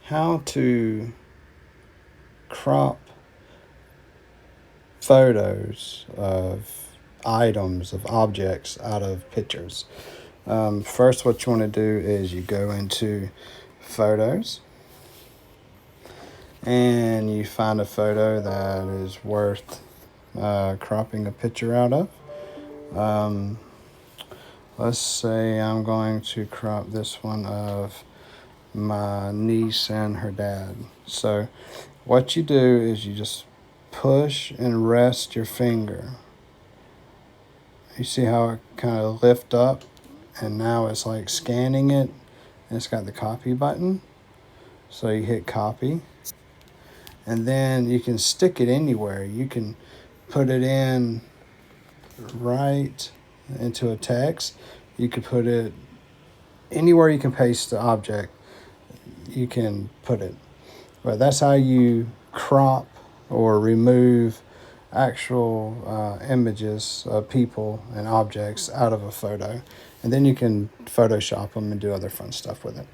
how to crop photos of items, of objects out of pictures. First, what you want to do is you go into photos and you find a photo that is worth cropping a picture out of. Um, let's say I'm going to crop this one of my niece and her dad. So what you do is you just push and rest your finger. You see how it kind of lift up, and now it's like scanning it, and it's got the copy button. So you hit copy, and then you can stick it anywhere. You can put it in right into a text. You could put it anywhere you can paste the object, you can put it. But that's how you crop or remove actual images of people and objects out of a photo. And then you can Photoshop them and do other fun stuff with it.